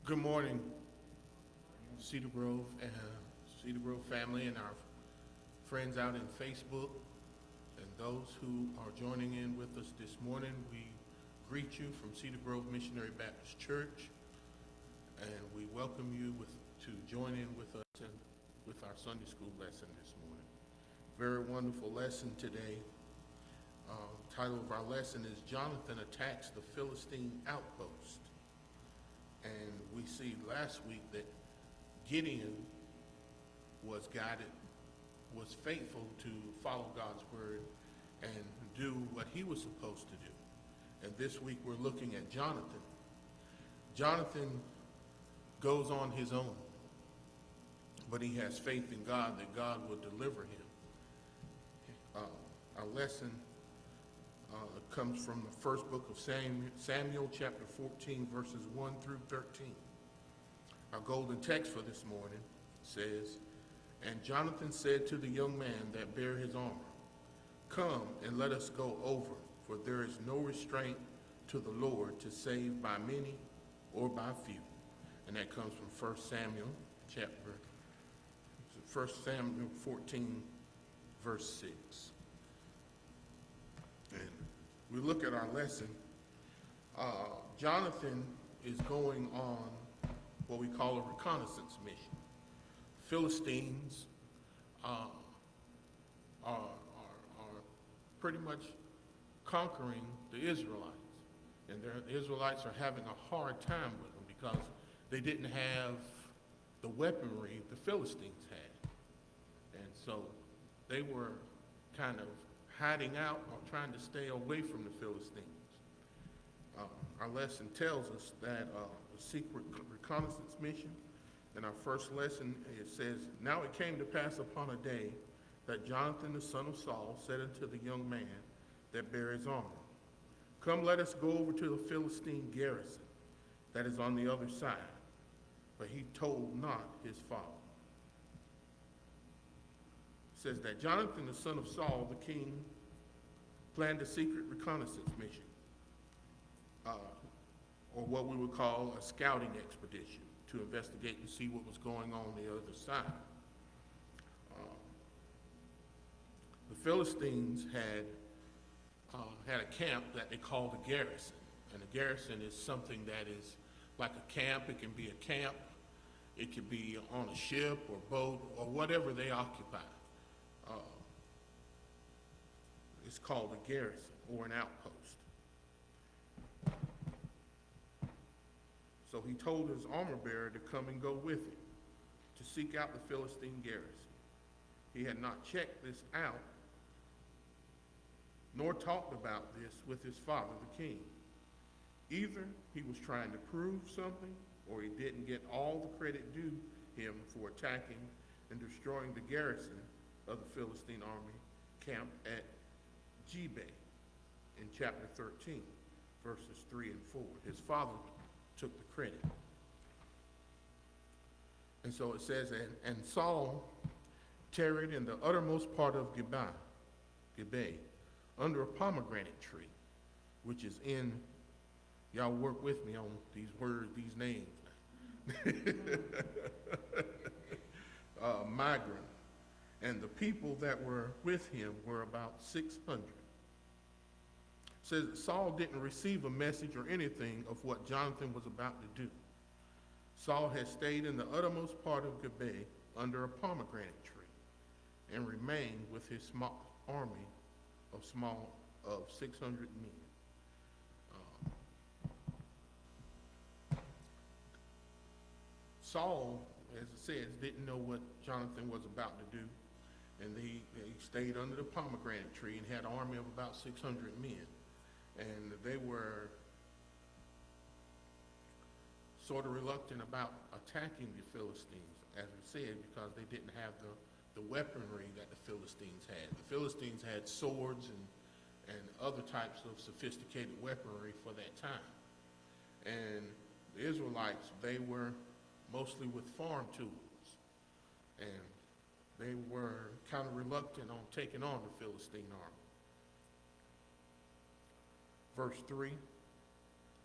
Good morning, Cedar Grove and Cedar Grove family and our friends out in Facebook and those who are joining in with us this morning. We greet you from Cedar Grove Missionary Baptist Church, and we welcome you to join in with us and with our Sunday school lesson this morning. Very wonderful lesson today. Title of our lesson is Jonathan Attacks the Philistine Outpost. And we see last week that Gideon was guided, was faithful to follow God's word and do what he was supposed to do. And this week we're looking at Jonathan. Jonathan goes on his own, but he has faith in God that God will deliver him. Our lesson comes from the first book of Samuel, chapter 14, verses 1 through 13. Our golden text for this morning says, "And Jonathan said to the young man that bare his armor, 'Come and let us go over, for there is no restraint to the Lord to save by many or by few.'" And that comes from 1 Samuel 14, verse 6. And we look at our lesson. Jonathan is going on what we call a reconnaissance mission. Philistines are pretty much conquering the Israelites. And the Israelites are having a hard time with them because they didn't have the weaponry the Philistines had. And so they were kind of hiding out or trying to stay away from the Philistines. Our lesson tells us that a secret reconnaissance mission. In our first lesson, it says, "Now it came to pass upon a day that Jonathan the son of Saul said unto the young man that bare his armor, 'Come, let us go over to the Philistine garrison that is on the other side.' But he told not his father." It says that Jonathan the son of Saul, the king, planned a secret reconnaissance mission, or what we would call a scouting expedition, to investigate and see what was going on the other side. The Philistines had a camp that they called a garrison. And a garrison is something that is like a camp. It can be a camp, it could be on a ship or boat or whatever they occupy. It's called a garrison or an outpost. So he told his armor bearer to come and go with him to seek out the Philistine garrison. He had not checked this out, nor talked about this with his father, the king. Either he was trying to prove something, or he didn't get all the credit due him for attacking and destroying the garrison of the Philistine army camp at Geba in chapter 13, verses 3 and 4. His father took the credit. And so it says, and Saul tarried in the uttermost part of Geba, under a pomegranate tree, which is in, y'all work with me on these words, these names. Migron. And the people that were with him were about 600. It says that Saul didn't receive a message or anything of what Jonathan was about to do. Saul had stayed in the uttermost part of Geba under a pomegranate tree and remained with his small army of 600 men. Saul, as it says, didn't know what Jonathan was about to do, and he stayed under the pomegranate tree and had an army of about 600 men. And they were sort of reluctant about attacking the Philistines, as we said, because they didn't have the weaponry that the Philistines had. The Philistines had swords and other types of sophisticated weaponry for that time. And the Israelites, they were mostly with farm tools. And they were kind of reluctant on taking on the Philistine army. Verse 3,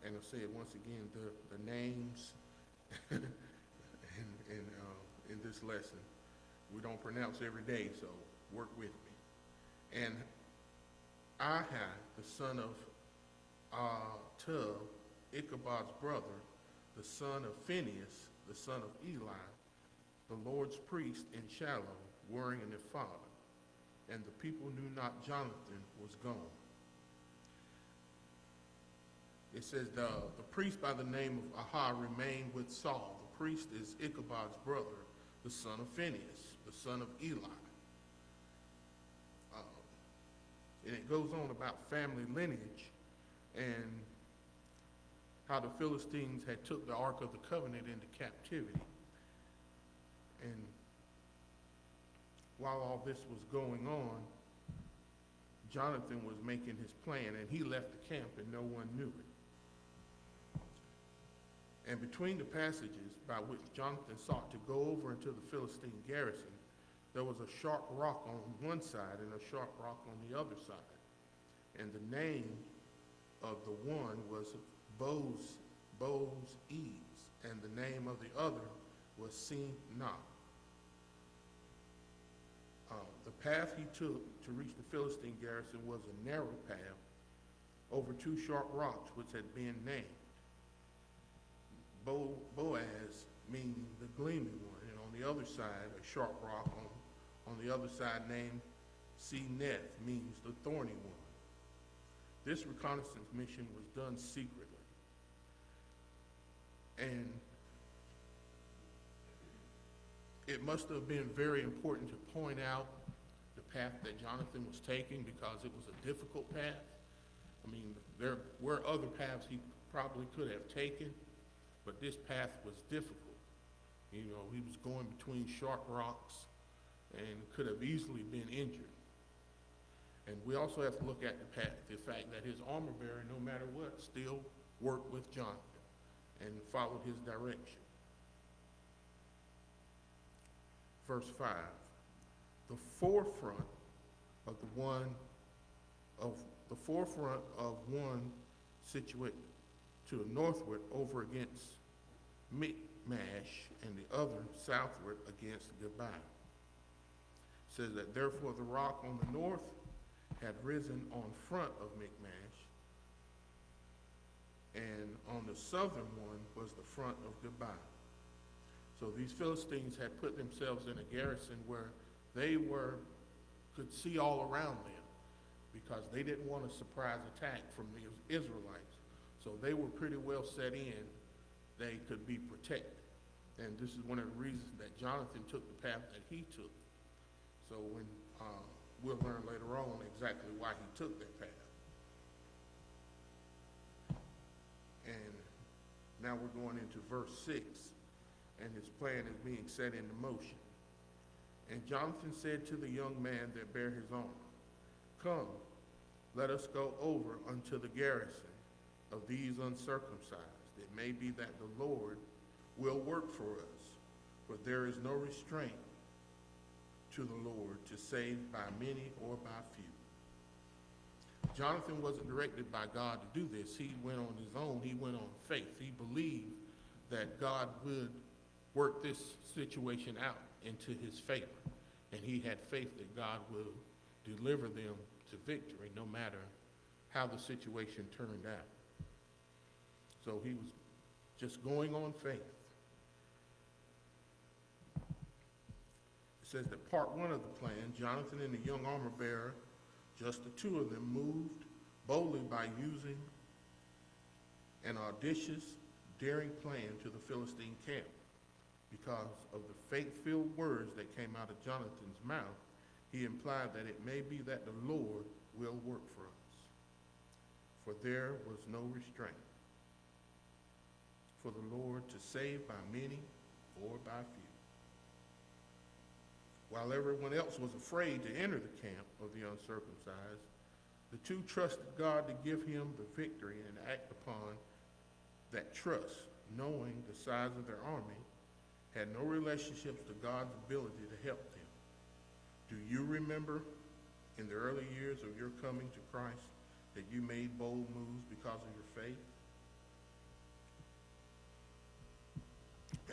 and I'll say it once again, the names in this lesson. We don't pronounce every day, so work with me. And Ahai, the son of Tub, Ichabod's brother, the son of Phinehas, the son of Eli, the Lord's priest in Shiloh, wearing an ephod. And the people knew not Jonathan was gone. It says the priest by the name of Ahai remained with Saul. The priest is Ichabod's brother, the son of Phinehas, the son of Eli. And it goes on about family lineage and how the Philistines had took the Ark of the Covenant into captivity. And while all this was going on, Jonathan was making his plan, and he left the camp and no one knew it. And between the passages by which Jonathan sought to go over into the Philistine garrison, there was a sharp rock on one side and a sharp rock on the other side. And the name of the one was Boaz-Ease, and the name of the other was Sinah. The path he took to reach the Philistine garrison was a narrow path over two sharp rocks which had been named. Boaz meaning the gleaming one, and on the other side, a sharp rock on the other side named Seneth means the thorny one. This reconnaissance mission was done secretly. And it must have been very important to point out the path that Jonathan was taking, because it was a difficult path. I mean, there were other paths he probably could have taken, but this path was difficult. You know, he was going between sharp rocks and could have easily been injured. And we also have to look at the fact that his armor bearer, no matter what, still worked with Jonathan and followed his direction. Verse 5, the forefront of one situated to the northward over against Michmash, and the other southward against Gibeah. It says that therefore the rock on the north had risen on front of Michmash, and on the southern one was the front of Gibeah. So these Philistines had put themselves in a garrison where they could see all around them, because they didn't want a surprise attack from the Israelites. So they were pretty well set in. They could be protected. And this is one of the reasons that Jonathan took the path that he took. So when we'll learn later on exactly why he took that path. And now we're going into verse 6, and his plan is being set into motion. And Jonathan said to the young man that bare his armor, come, let us go over unto the garrison of these uncircumcised. It may be that the Lord will work for us, for there is no restraint to the Lord to save by many or by few. Jonathan wasn't directed by God to do this. He went on his own. He went on faith. He believed that God would work this situation out into his favor. And he had faith that God will deliver them to victory no matter how the situation turned out. So he was just going on faith. It says that part one of the plan, Jonathan and the young armor bearer, just the two of them, moved boldly by using an audacious, daring plan to the Philistine camp. Because of the faith-filled words that came out of Jonathan's mouth, he implied that it may be that the Lord will work for us. For there was no restraint for the Lord to save by many or by few. While everyone else was afraid to enter the camp of the uncircumcised, the two trusted God to give him the victory and act upon that trust, knowing the size of their army, had no relationships to God's ability to help them. Do you remember in the early years of your coming to Christ that you made bold moves because of your faith?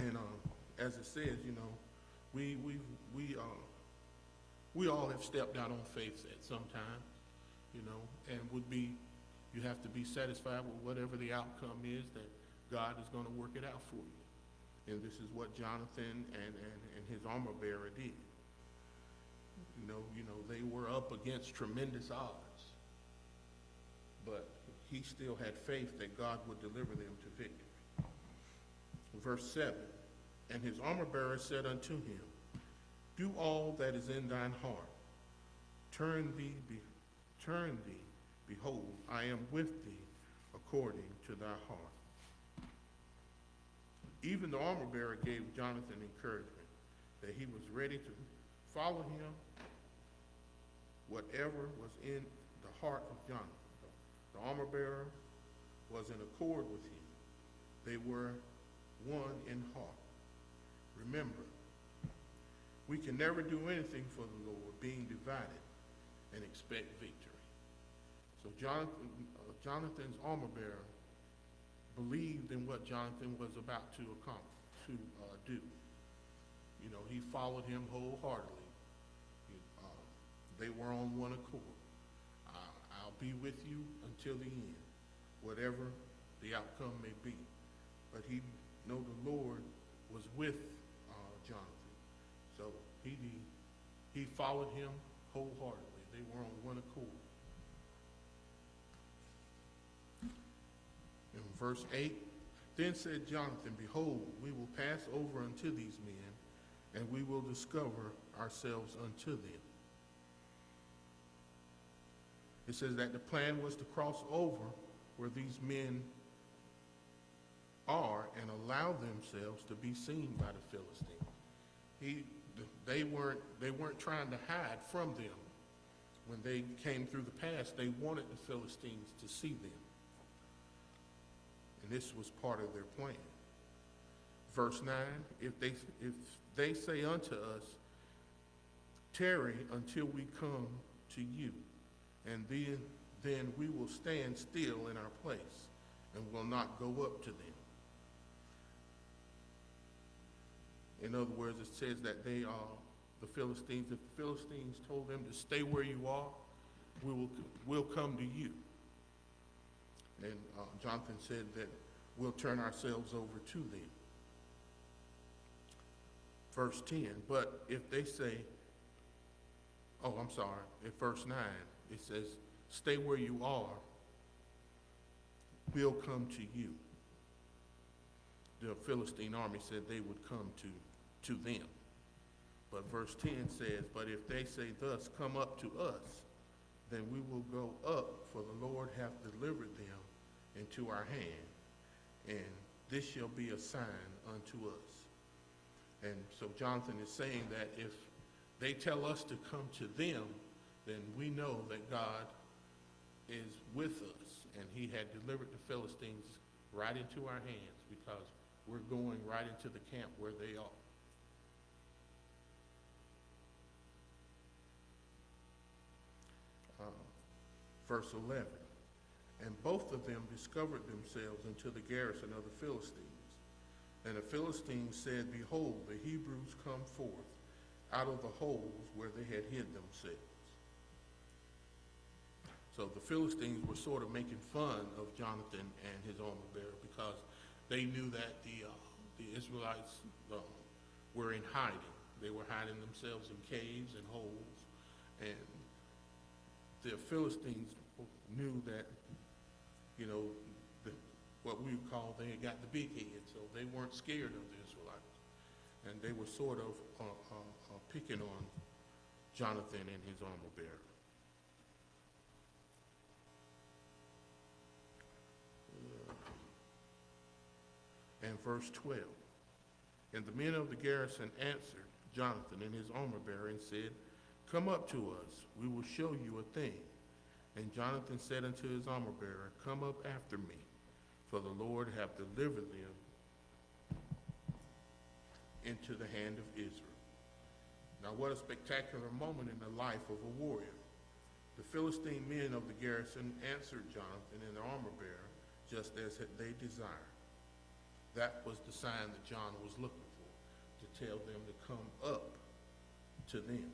And as it says, we all have stepped out on faith at some time, and you have to be satisfied with whatever the outcome is, that God is going to work it out for you. And this is what Jonathan and his armor bearer did. They were up against tremendous odds, but he still had faith that God would deliver them to victory. Verse 7, and his armor bearer said unto him, do all that is in thine heart. Turn thee, behold, I am with thee according to thy heart. Even the armor bearer gave Jonathan encouragement that he was ready to follow him, whatever was in the heart of Jonathan. The armor bearer was in accord with him. They were one in heart. Remember, we can never do anything for the Lord being divided and expect victory. So Jonathan's armor bearer believed in what Jonathan was about to do. He followed him wholeheartedly. They were on one accord. I'll be with you until the end, whatever the outcome may be. But he know the Lord was with Jonathan, so he followed him wholeheartedly. They were on one accord. In verse 8, then said Jonathan, behold, we will pass over unto these men, and we will discover ourselves unto them. It says that the plan was to cross over where these men are and allow themselves to be seen by the Philistine. They weren't trying to hide from them. When they came through the pass, they wanted the Philistines to see them. And this was part of their plan. Verse 9, if they say unto us, tarry until we come to you, and then we will stand still in our place and will not go up to them. In other words, it says that they are the Philistines. If the Philistines told them to stay where you are, we'll come to you. And Jonathan said that we'll turn ourselves over to them. Verse 10, but if they say, in verse 9, it says, stay where you are, we'll come to you. The Philistine army said they would come to them. But verse 10 says, but if they say thus, come up to us, then we will go up, for the Lord hath delivered them into our hand, and this shall be a sign unto us. And so Jonathan is saying that if they tell us to come to them, then we know that God is with us, and he had delivered the Philistines right into our hands, because we're going right into the camp where they are. Verse 11, and both of them discovered themselves into the garrison of the Philistines. And the Philistines said, behold, the Hebrews come forth out of the holes where they had hid themselves. So the Philistines were sort of making fun of Jonathan and his armor bearer, because they knew that the Israelites were in hiding. They were hiding themselves in caves and holes, and the Philistines knew that, what we would call, they had got the big head, so they weren't scared of the Israelites. And they were sort of picking on Jonathan and his armor bearer. And verse 12, and the men of the garrison answered Jonathan and his armor bearer and said, come up to us, we will show you a thing. And Jonathan said unto his armor bearer, come up after me, for the Lord hath delivered them into the hand of Israel. Now what a spectacular moment in the life of a warrior. The Philistine men of the garrison answered Jonathan and the armor bearer just as they desired. That was the sign that John was looking for, to tell them to come up to them.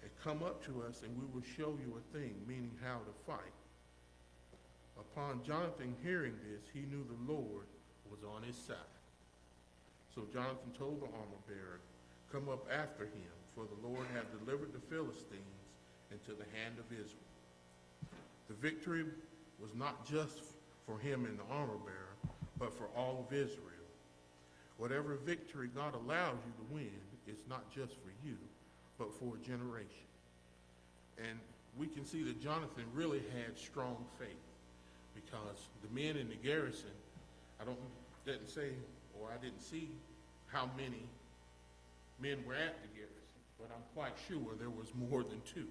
And come up to us and we will show you a thing, meaning how to fight. Upon Jonathan hearing this, he knew the Lord was on his side. So Jonathan told the armor bearer, come up after him, for the Lord hath delivered the Philistines into the hand of Israel. The victory was not just for him and the armor bearer, but for all of Israel. Whatever victory God allows you to win, it's not just for you, but for a generation. And we can see that Jonathan really had strong faith, because the men in the garrison, didn't say, or I didn't see how many men were at the garrison, but I'm quite sure there was more than two.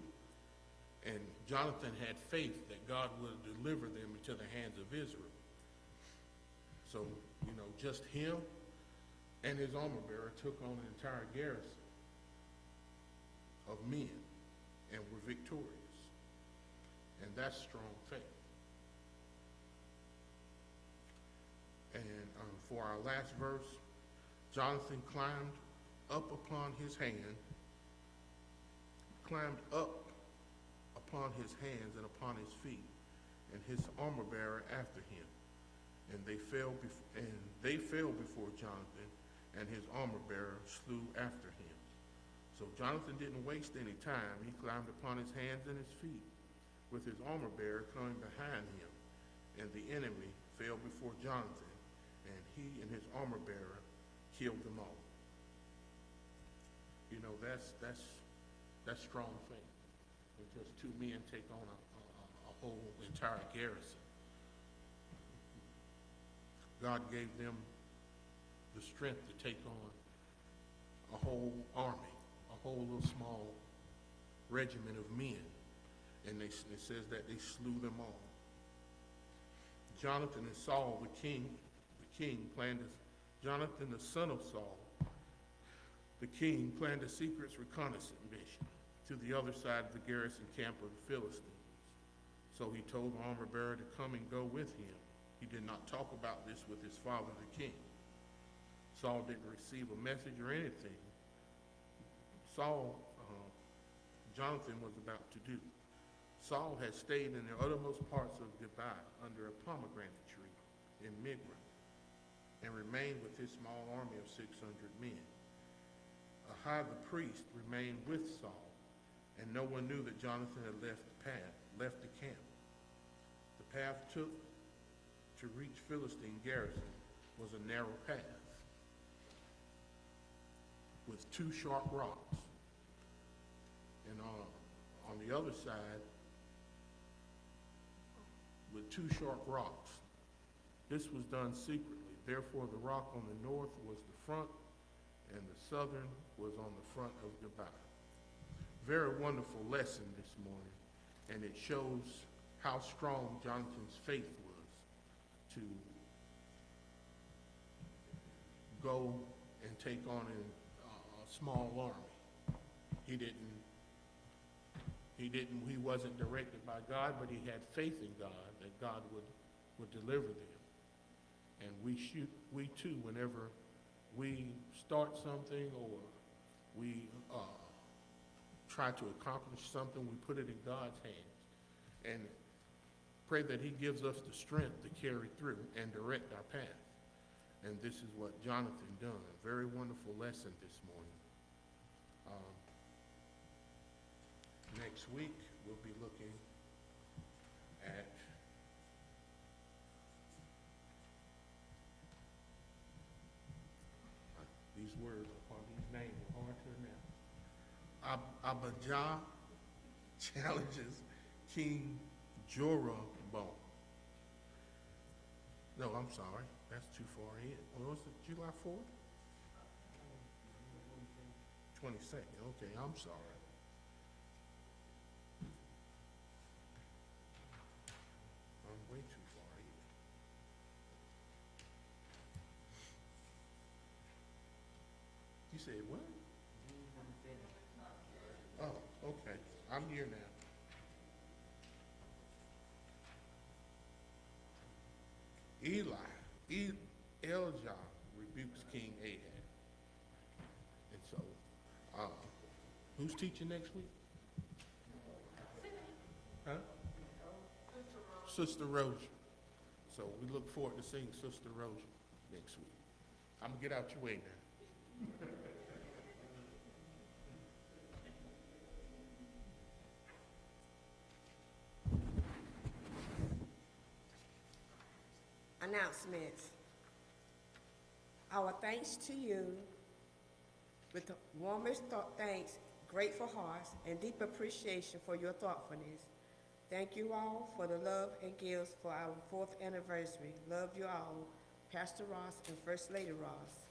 And Jonathan had faith that God would deliver them into the hands of Israel. So, just him and his armor bearer took on an entire garrison of men and were victorious. And that's strong faith. And for our last verse, Jonathan climbed up upon his hands and upon his feet, and his armor bearer after him. And they fell before Jonathan, and his armor bearer slew after him. So Jonathan didn't waste any time. He climbed upon his hands and his feet, with his armor bearer coming behind him, and the enemy fell before Jonathan, and he and his armor bearer killed them all. That's strong faith. When just two men take on a whole entire garrison. God gave them the strength to take on a whole army, a whole little small regiment of men. And it says that they slew them all. Jonathan and Saul, Jonathan, the son of Saul, the king, planned a secret reconnaissance mission to the other side of the garrison camp of the Philistines. So he told the armor bearer to come and go with him. He did not talk about this with his father, the king. Saul didn't receive a message or anything. Jonathan was about to do. Saul had stayed in the uttermost parts of Gibeah under a pomegranate tree in Migron, and remained with his small army of 600 men. Ahai the priest remained with Saul, and no one knew that Jonathan had left the camp. The path took to reach Philistine garrison was a narrow path with two sharp rocks. And on the other side, with two sharp rocks. This was done secretly. Therefore, the rock on the north was the front, and the southern was on the front of Gibeah. Very wonderful lesson this morning, and it shows how strong Jonathan's faith was to go and take on a small army. He wasn't directed by God, but he had faith in God that God would deliver them. And we too, whenever we start something or we try to accomplish something, we put it in God's hands and pray that he gives us the strength to carry through and direct our path. And this is what Jonathan done. A very wonderful lesson this morning. Next week, we'll be looking at these words upon these names are hard to pronounce. Abijah challenges King Jeroboam. No, I'm sorry. That's too far ahead. What was it, July 4th? 22nd. Okay, I'm sorry. I'm way too far ahead. You said what? Oh, okay. I'm here now. Elijah rebukes King Ahab. And so, uh, who's teaching next week? Huh? Sister Rosia. So we look forward to seeing Sister Rosia next week. I'm gonna get out your way now. Announcements. Our thanks to you with the warmest thanks, grateful hearts, and deep appreciation for your thoughtfulness. Thank you all for the love and gifts for our 4th anniversary. Love you all, Pastor Ross and First Lady Ross.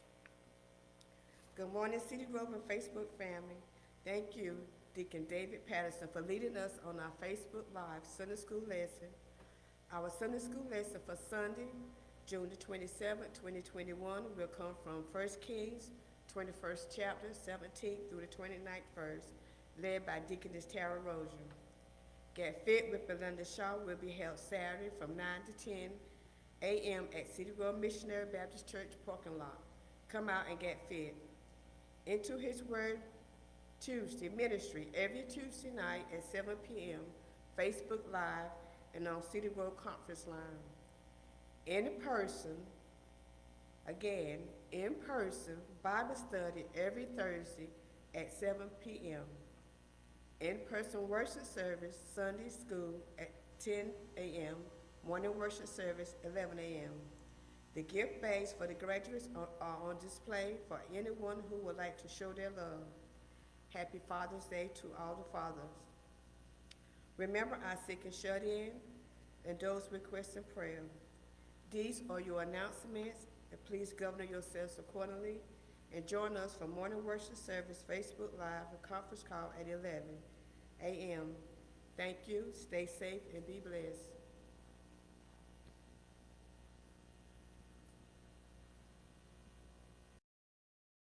Good morning, Cedar Grove and Facebook family. Thank you, Deacon David Patterson, for leading us on our Facebook Live Sunday School lesson. Our Sunday School lesson for Sunday, June the 27th, 2021, will come from 1 Kings, 21st chapter, 17th through the 29th verse, led by Deaconess Tara Rozier. Get Fit with Belinda Shaw will be held Saturday from 9 to 10 a.m. at Cedar Grove Missionary Baptist Church parking lot. Come out and get fit. Into His Word Tuesday ministry every Tuesday night at 7 p.m., Facebook Live, and on Cedar Grove Conference Line. In person Bible study every Thursday at 7 p.m. In-person worship service, Sunday school at 10 a.m., morning worship service 11 a.m. The gift bags for the graduates are on display for anyone who would like to show their love. Happy Father's Day to all the fathers. Remember our sick and shut in and those requesting prayer. These are your announcements, and please govern yourselves accordingly and join us for morning worship service, Facebook Live, and conference call at 11 a.m. Thank you, stay safe, and be blessed.